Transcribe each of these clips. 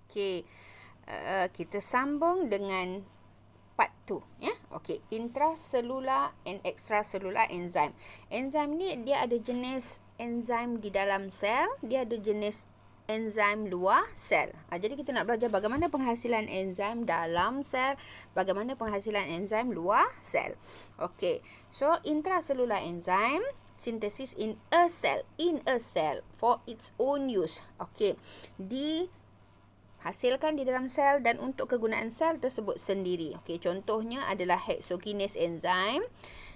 Okey. Kita sambung dengan part 2 ya. Okey, intracellular and extracellular enzyme. Enzim ni dia ada jenis enzim di dalam sel, dia ada jenis enzim luar sel. Jadi kita nak belajar bagaimana penghasilan enzim dalam sel, bagaimana penghasilan enzim luar sel. Okey. So intracellular enzyme synthesis in a cell for its own use. Okey. Hasilkan di dalam sel dan untuk kegunaan sel tersebut sendiri. Okey, contohnya adalah hexokinase enzyme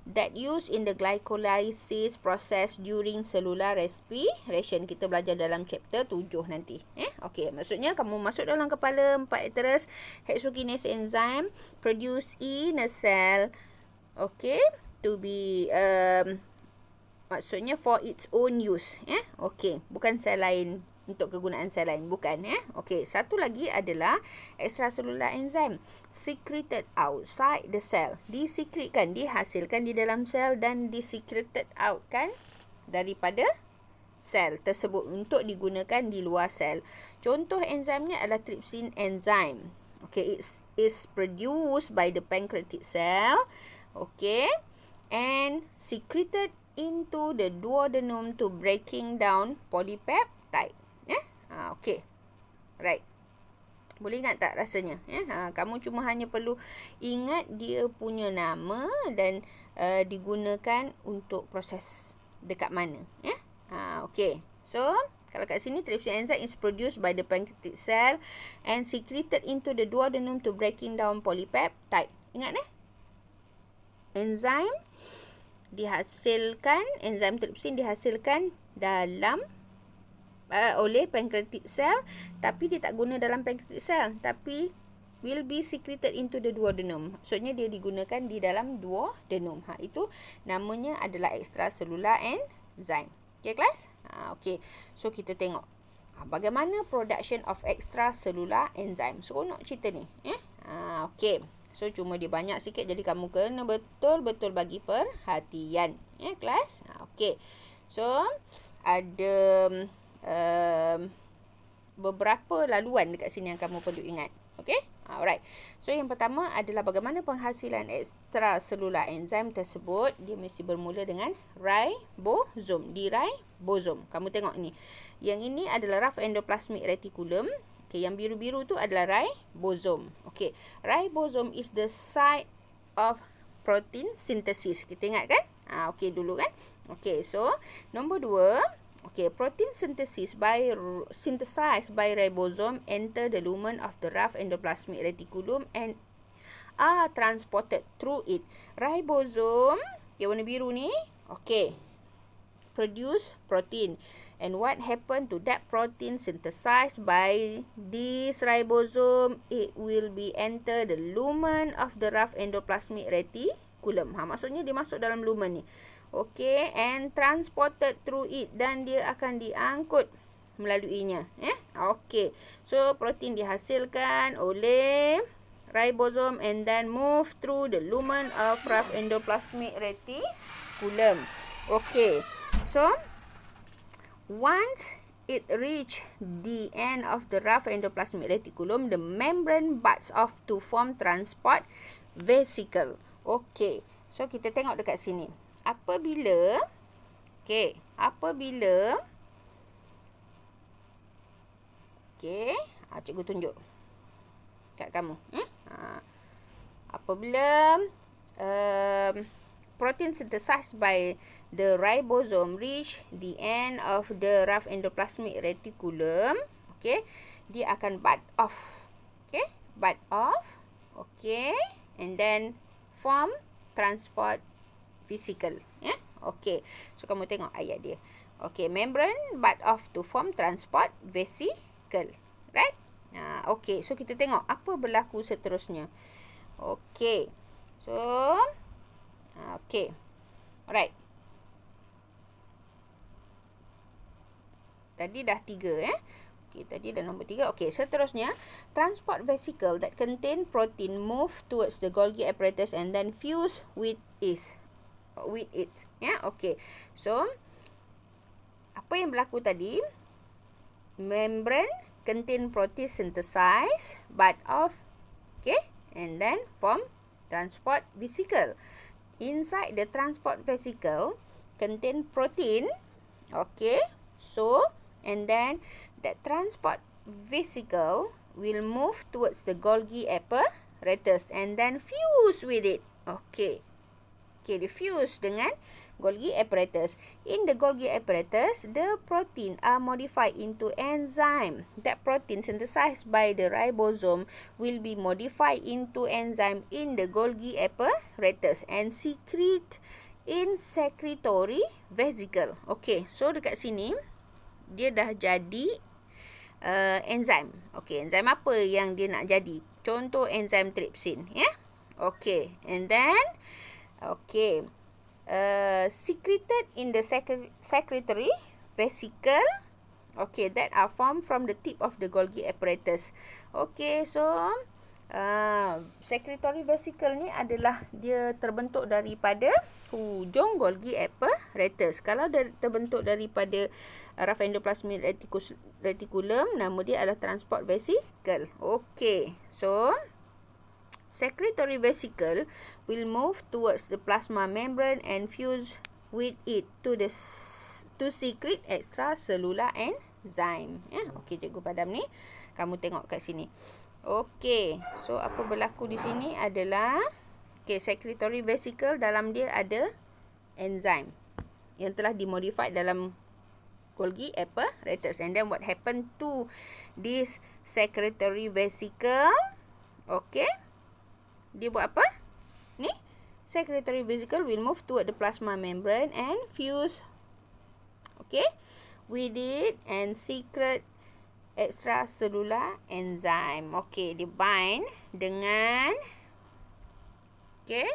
that used in the glycolysis process during cellular respiration. Kita belajar dalam chapter 7 nanti. Okey, maksudnya kamu masuk dalam kepala 4 letters hexokinase enzyme produced in a cell. Okey, to be maksudnya for its own use. Okey, bukan sel lain. Untuk kegunaan sel lain, bukan Okey, satu lagi adalah extracellular enzyme secreted outside the cell. Disekretkan, dihasilkan di dalam sel dan disekreted out kan daripada sel tersebut untuk digunakan di luar sel. Contoh enzimnya adalah trypsin enzyme. Okey, it is produced by the pancreatic cell. Okey, and secreted into the duodenum to breaking down polypeptide. Okey. Right. Boleh ingat tak rasanya? Kamu cuma hanya perlu ingat dia punya nama dan digunakan untuk proses dekat mana. Okey. So, kalau kat sini trypsin enzyme is produced by the pancreatic cell and secreted into the duodenum to breaking down polypeptide. Ingat enzim trypsin dihasilkan dalam oleh pancreatic cell, tapi dia tak guna dalam pancreatic cell, tapi will be secreted into the duodenum. Maksudnya dia digunakan di dalam duodenum. Itu namanya adalah extracellular enzyme. Okay, kelas? Okay. So, kita tengok bagaimana production of extracellular enzyme. Seronok cerita ni. Okay. So, cuma dia banyak sikit, jadi kamu kena betul-betul bagi perhatian. Kelas? Okay. So, ada beberapa laluan dekat sini yang kamu perlu ingat. Okey? Alright. So, yang pertama adalah bagaimana penghasilan extracellular enzyme tersebut. Dia mesti bermula dengan ribosom. Di ribosom. Kamu tengok ni. Yang ini adalah rough endoplasmic reticulum. Okey, yang biru-biru tu adalah ribosom. Okey. Ribosom is the site of protein synthesis. Kita ingat kan? Okey dulu kan? Okey, so nombor 2. Okay, protein synthesis synthesized by ribosome enter the lumen of the rough endoplasmic reticulum and are transported through it. Ribosome, yang warna biru ni, okay, produce protein. And what happened to that protein synthesized by this ribosome? It will be enter the lumen of the rough endoplasmic reticulum. Maksudnya dia masuk dalam lumen ni. Okay, and transported through it, dan dia akan diangkut melaluinya. Okay, so protein dihasilkan oleh ribosome and then move through the lumen of rough endoplasmic reticulum. Okay, so once it reach the end of the rough endoplasmic reticulum, the membrane buds off to form transport vesicle. Okay, so kita tengok dekat sini. Apabila cikgu tunjuk kat kamu. Apabila protein synthesized by the ribosome reach the end of the rough endoplasmic reticulum, okay, dia akan bud off. Okay, bud off. Okay, and then form transport vesicle. Okay, so kamu tengok ayat dia. Okay, membrane bud off to form transport vesicle. Right? Okay, so kita tengok apa berlaku seterusnya. Okay, so okay, alright. Tadi dah 3 Okay, tadi dah nombor 3. Okay, seterusnya transport vesicle that contain protein move towards the Golgi apparatus and then fuse with it. Okay, so apa yang berlaku tadi? Membrane contain protein synthesized but of, okay, and then form transport vesicle. Inside the transport vesicle contain protein, okay, so and then that transport vesicle will move towards the Golgi apparatus and then fuse with it. Okay, diffuse dengan Golgi apparatus. In the Golgi apparatus, the protein are modified into enzyme. That protein synthesized by the ribosome will be modified into enzyme in the Golgi apparatus and secrete in secretory vesicle. Okay, so dekat sini dia dah jadi enzim. Okay, enzim apa yang dia nak jadi? Contoh enzim trypsin, ya. Yeah? Okay, and then secreted in the secretory vesicle. Okay, that are formed from the tip of the Golgi apparatus. Okay, so secretory vesicle ni adalah dia terbentuk daripada hujung Golgi apparatus. Kalau terbentuk daripada rough endoplasmic reticulum, nama dia adalah transport vesicle. Okay, so secretory vesicle will move towards the plasma membrane and fuse with it to secrete extracellular enzyme. Ya, okey, cikgu padam ni. Kamu tengok kat sini. Okey, so apa berlaku di sini adalah secretory vesicle, dalam dia ada enzim yang telah dimodified dalam Golgi apparatus. And then what happened to this secretory vesicle? Okay, dia buat apa? Ni, secretory vesicle will move toward the plasma membrane and fuse, okay, with it and secrete extracellular enzyme. Okay, dia bind dengan, okay,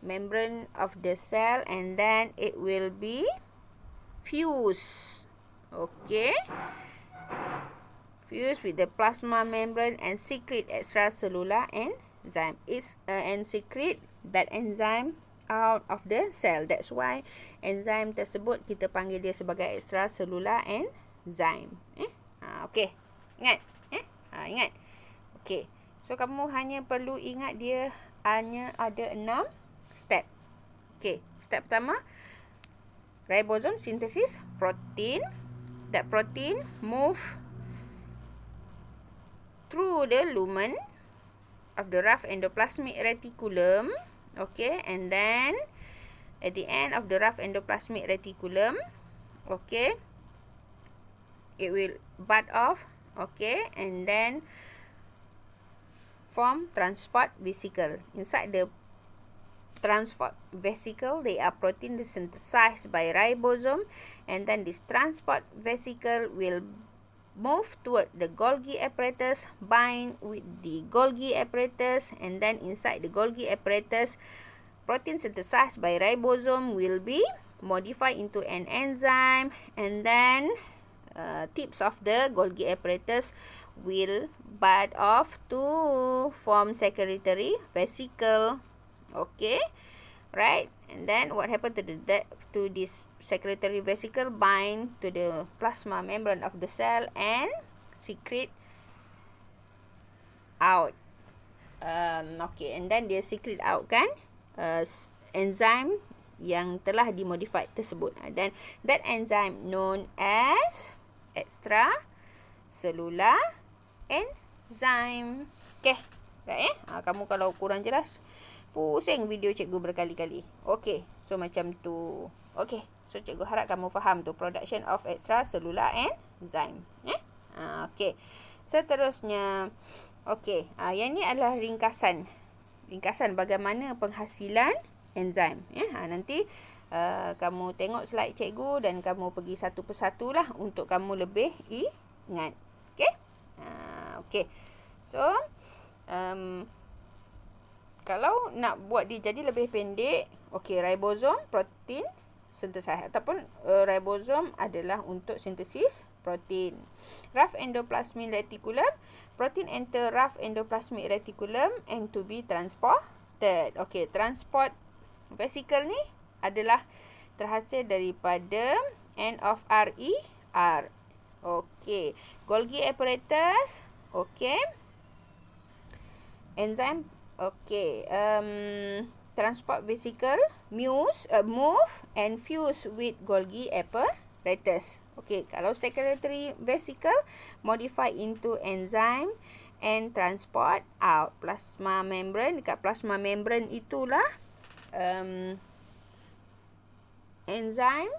membrane of the cell and then it will be fuse. Okay, fuse with the plasma membrane and secrete extracellular enzyme. And secrete that enzyme out of the cell. That's why enzyme tersebut kita panggil dia sebagai extracellular enzyme. Okay, ingat? Ingat? Okay, so kamu hanya perlu ingat dia hanya ada 6 step. Okay, step pertama, ribosome synthesis protein. That protein move through the lumen of the rough endoplasmic reticulum. Okay, and then at the end of the rough endoplasmic reticulum, okay, it will bud off, okay, and then form transport vesicle. Inside the transport vesicle, they are protein synthesized by ribosome, and then this transport vesicle will move toward the Golgi apparatus, bind with the Golgi apparatus, and then inside the Golgi apparatus, protein synthesized by ribosome will be modified into an enzyme, and then tips of the Golgi apparatus will bud off to form secretory vesicle. Okay, right? And then what happened to this secretory vesicle? Bind to the plasma membrane of the cell and secrete out. Okay, and then dia secrete out kan enzyme yang telah dimodified tersebut. Dan that enzyme known as extracellular enzyme. Okay, right? Kamu kalau kurang jelas, pusing video cikgu berkali-kali. Okay, so macam tu. Okay, so cikgu harap kamu faham tu production of extracellular enzyme. Okay, seterusnya. Okay, yang ni adalah ringkasan bagaimana penghasilan enzim. Nanti kamu tengok slide cikgu dan kamu pergi satu persatu lah untuk kamu lebih ingat. Okay, okay. So kalau nak buat dia jadi lebih pendek, okey, ribosome protein synthesis ataupun ribosome adalah untuk sintesis protein. Rough endoplasmic reticulum, protein enter rough endoplasmic reticulum and to be transported. Okey, transport vesicle ni adalah terhasil daripada end of RER. Okey. Golgi apparatus. Okey. Enzyme. Okey. Transport vesicle, move and fuse with Golgi apparatus. Okey, kalau secretory vesicle modify into enzyme and transport out. Plasma membrane, dekat plasma membrane itulah enzyme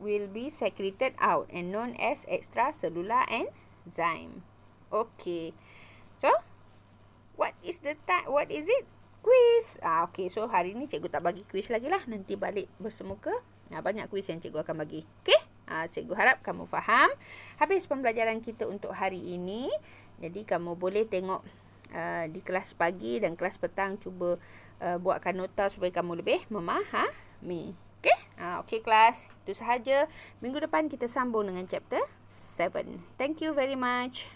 will be secreted out and known as extracellular enzyme. Okay. So, what is it? Quiz. Okay, so hari ni cikgu tak bagi quiz lagi lah. Nanti balik bersemuka. Banyak quiz yang cikgu akan bagi. Okay? Cikgu harap kamu faham. Habis pembelajaran kita untuk hari ini. Jadi, kamu boleh tengok di kelas pagi dan kelas petang. Cuba buatkan nota supaya kamu lebih memahami. Okay? Okay, kelas. Itu sahaja. Minggu depan kita sambung dengan chapter 7. Thank you very much.